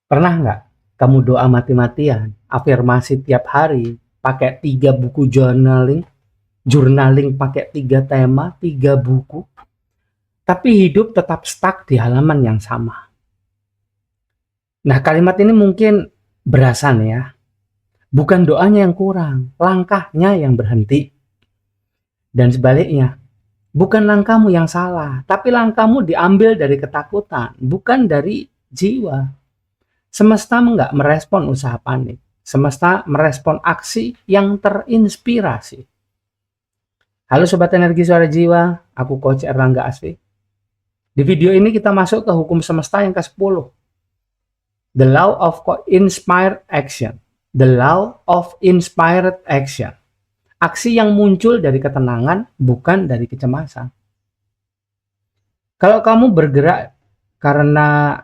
Pernah nggak kamu doa mati-matian, afirmasi tiap hari, pakai 3 buku journaling, journaling pakai 3 tema, 3 buku, tapi hidup tetap stuck di halaman yang sama. Nah, kalimat ini mungkin berasa nih ya, bukan doanya yang kurang, langkahnya yang berhenti. Dan sebaliknya, bukan langkahmu yang salah, tapi langkahmu diambil dari ketakutan, bukan dari jiwa. Semesta nggak merespon usaha panik. Semesta merespon aksi yang terinspirasi. Halo Sobat Energi Suara Jiwa, aku Coach Erlangga Asfi. Di video ini kita masuk ke hukum semesta yang ke-10. The Law of Inspired Action. The Law of Inspired Action. Aksi yang muncul dari ketenangan, bukan dari kecemasan. Kalau kamu bergerak karena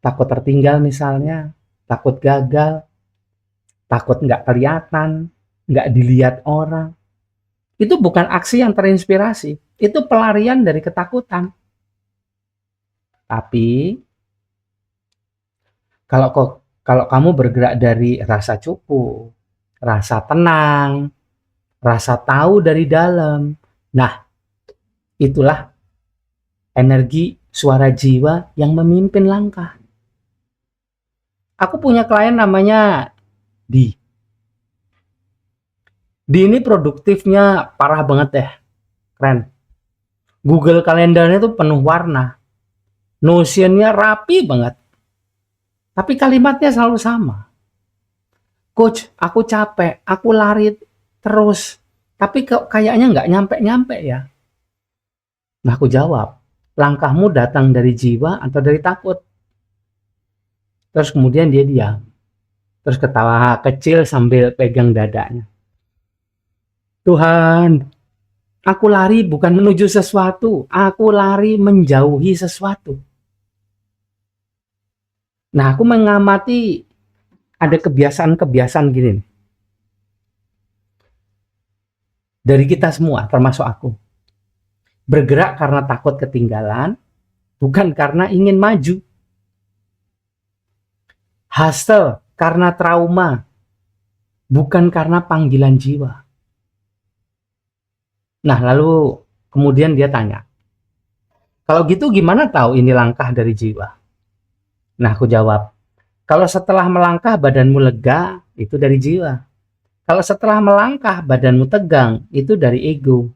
takut tertinggal misalnya, takut gagal, takut nggak kelihatan, nggak dilihat orang, itu bukan aksi yang terinspirasi, itu pelarian dari ketakutan. Tapi kalau kamu bergerak dari rasa cukup, rasa tenang, rasa tahu dari dalam, nah itulah energi suara jiwa yang memimpin langkah. Aku punya klien namanya Di. Di ini produktifnya parah banget deh, keren. Google Kalendernya tuh penuh warna, Notion-nya rapi banget. Tapi kalimatnya selalu sama. Coach, aku capek, aku lari terus, tapi kayaknya nggak nyampe-nyampe ya. Nah, aku jawab, langkahmu datang dari jiwa atau dari takut? Terus kemudian dia diam. Terus ketawa kecil sambil pegang dadanya. Tuhan, aku lari bukan menuju sesuatu, aku lari menjauhi sesuatu. Nah, aku mengamati ada kebiasaan-kebiasaan gini nih. Dari kita semua, termasuk aku. Bergerak karena takut ketinggalan, bukan karena ingin maju. Hustle karena trauma, bukan karena panggilan jiwa. Nah, lalu kemudian dia tanya, kalau gitu gimana tahu ini langkah dari jiwa? Nah, aku jawab, kalau setelah melangkah badanmu lega, itu dari jiwa. Kalau setelah melangkah badanmu tegang, itu dari ego.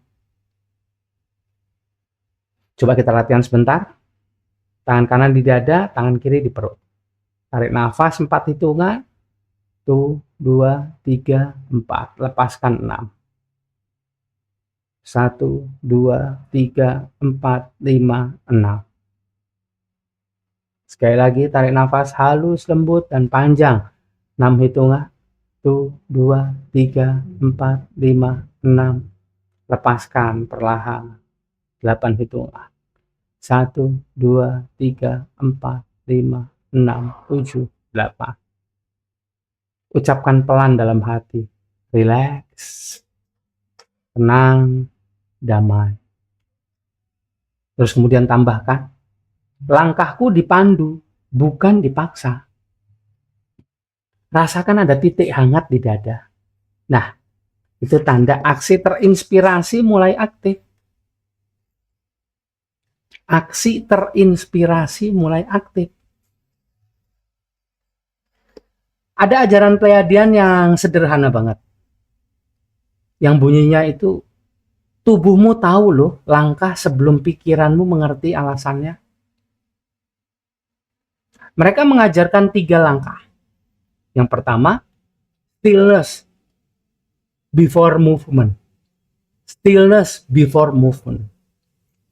Coba kita latihan sebentar. Tangan kanan di dada, tangan kiri di perut. Tarik nafas 4 hitungan. 1, 2, 3, 4. Lepaskan 6. 1, 2, 3, 4, 5, 6. Sekali lagi tarik nafas halus, lembut, dan panjang. 6 hitungan. 1, 2, 3, 4, 5, 6. Lepaskan perlahan. 8 hitungan. 1, 2, 3, 4, 5, 6, 7, 8. Ucapkan pelan dalam hati. Relax. Tenang. Damai. Terus kemudian tambahkan, langkahku dipandu, bukan dipaksa. Rasakan ada titik hangat di dada. Nah, itu tanda aksi terinspirasi mulai aktif. Aksi terinspirasi mulai aktif. Ada ajaran Pleiadian yang sederhana banget. Yang bunyinya itu, tubuhmu tahu loh langkah sebelum pikiranmu mengerti alasannya. Mereka mengajarkan 3 langkah. Yang pertama, stillness before movement. Stillness before movement.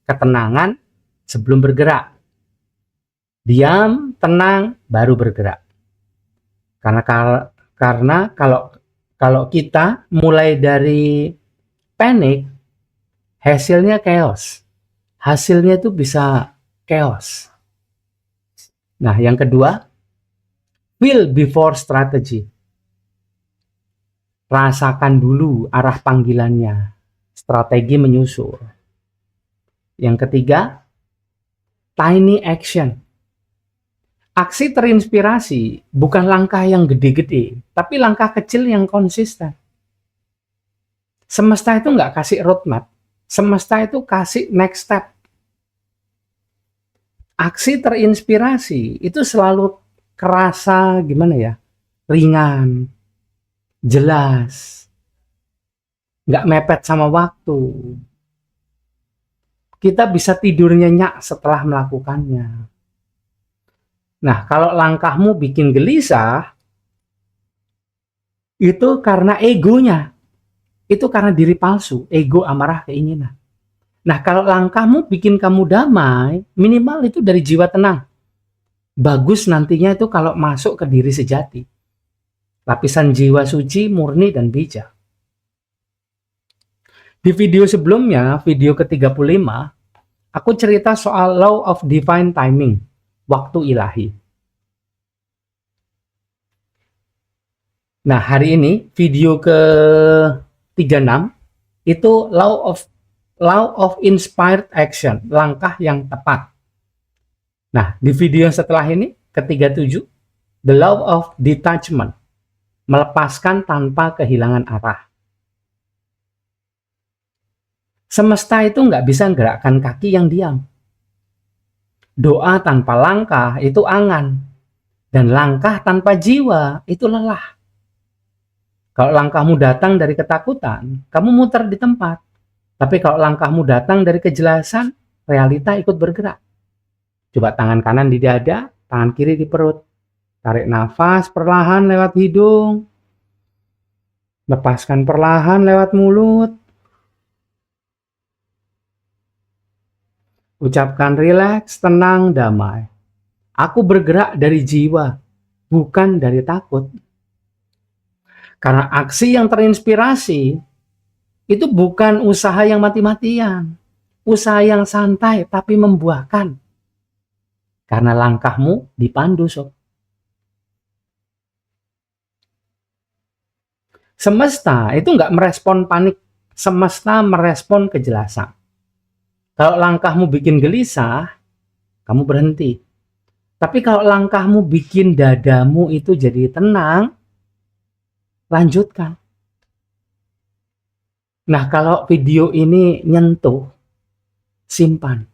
Ketenangan sebelum bergerak. Diam, tenang, baru bergerak. Karena kalau kita mulai dari panik, hasilnya chaos. Hasilnya itu bisa chaos. Nah, yang kedua, feel before strategy. Rasakan dulu arah panggilannya. Strategi menyusul. Yang ketiga, tiny action. Aksi terinspirasi bukan langkah yang gede-gede, tapi langkah kecil yang konsisten. Semesta itu nggak kasih roadmap, semesta itu kasih next step. Aksi terinspirasi itu selalu kerasa gimana ya, ringan, jelas, nggak mepet sama waktu. Kita bisa tidur nyenyak setelah melakukannya. Nah, kalau langkahmu bikin gelisah, itu karena egonya. Itu karena diri palsu, ego, amarah, keinginan. Nah, kalau langkahmu bikin kamu damai, minimal itu dari jiwa tenang. Bagus nantinya itu kalau masuk ke diri sejati. Lapisan jiwa suci, murni, dan bijak. Di video sebelumnya, video ke-35, aku cerita soal law of divine timing, waktu ilahi. Nah, hari ini video ke-36 itu law of inspired action, langkah yang tepat. Nah, di video setelah ini ke-37, the law of detachment, melepaskan tanpa kehilangan arah. Semesta itu nggak bisa menggerakkan kaki yang diam. Doa tanpa langkah itu angan, dan langkah tanpa jiwa itu lelah. Kalau langkahmu datang dari ketakutan, kamu muter di tempat. Tapi kalau langkahmu datang dari kejelasan, realita ikut bergerak. Coba tangan kanan di dada, tangan kiri di perut. Tarik nafas perlahan lewat hidung. Lepaskan perlahan lewat mulut. Ucapkan rileks, tenang, damai. Aku bergerak dari jiwa, bukan dari takut. Karena aksi yang terinspirasi itu bukan usaha yang mati-matian. Usaha yang santai tapi membuahkan. Karena langkahmu dipandu, sob. Semesta itu nggak merespon panik. Semesta merespon kejelasan. Kalau langkahmu bikin gelisah, kamu berhenti. Tapi kalau langkahmu bikin dadamu itu jadi tenang, lanjutkan. Nah, kalau video ini nyentuh, simpan.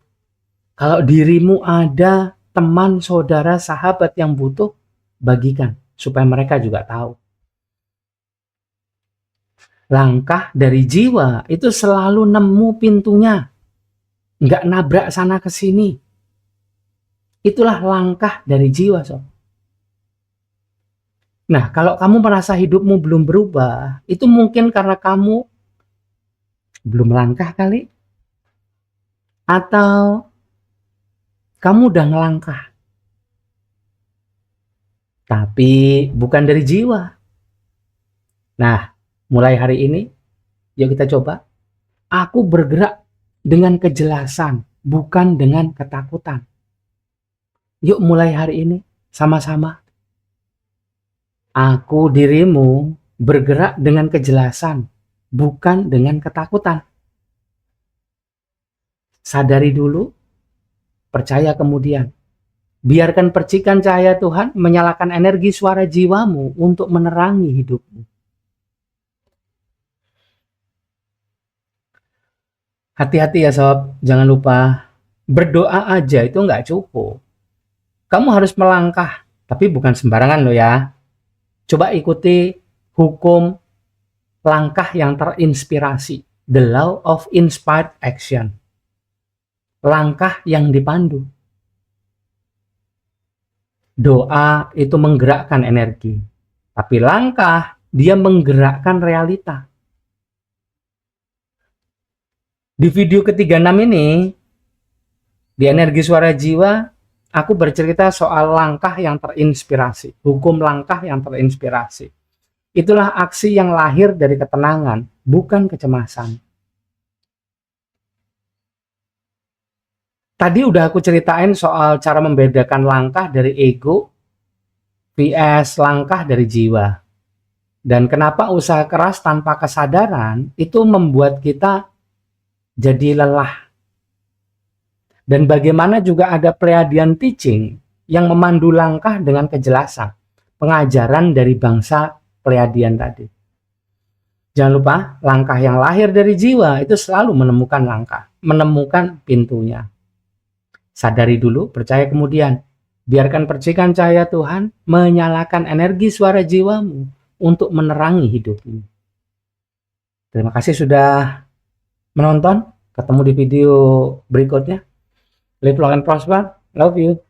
Kalau dirimu ada teman, saudara, sahabat yang butuh, bagikan. Supaya mereka juga tahu. Langkah dari jiwa itu selalu nemu pintunya. Nggak nabrak sana ke sini. Itulah langkah dari jiwa, sob. Nah, kalau kamu merasa hidupmu belum berubah, itu mungkin karena kamu belum langkah kali. Atau kamu udah ngelangkah. Tapi bukan dari jiwa. Nah, mulai hari ini, yuk kita coba. Aku bergerak dengan kejelasan, bukan dengan ketakutan. Yuk mulai hari ini, sama-sama. Aku dirimu bergerak dengan kejelasan, bukan dengan ketakutan. Sadari dulu, percaya kemudian. Biarkan percikan cahaya Tuhan menyalakan energi suara jiwamu untuk menerangi hidupmu. Hati-hati ya sob, jangan lupa berdoa aja itu nggak cukup. Kamu harus melangkah, tapi bukan sembarangan loh ya. Coba ikuti hukum langkah yang terinspirasi, the law of inspired action. Langkah yang dipandu. Doa itu menggerakkan energi, tapi langkah dia menggerakkan realita. Di video ke-36 ini, di energi suara jiwa, aku bercerita soal langkah yang terinspirasi, hukum langkah yang terinspirasi. Itulah aksi yang lahir dari ketenangan, bukan kecemasan. Tadi udah aku ceritain soal cara membedakan langkah dari ego vs langkah dari jiwa. Dan kenapa usaha keras tanpa kesadaran itu membuat kita jadi lelah. Dan bagaimana juga ada Pleiadian teaching yang memandu langkah dengan kejelasan. Pengajaran dari bangsa Pleiadian tadi. Jangan lupa, langkah yang lahir dari jiwa itu selalu menemukan langkah, menemukan pintunya. Sadari dulu, percaya kemudian. Biarkan percikan cahaya Tuhan menyalakan energi suara jiwamu untuk menerangi hidupmu. Terima kasih sudah menonton. Ketemu di video berikutnya. Live long and prosper. Love you.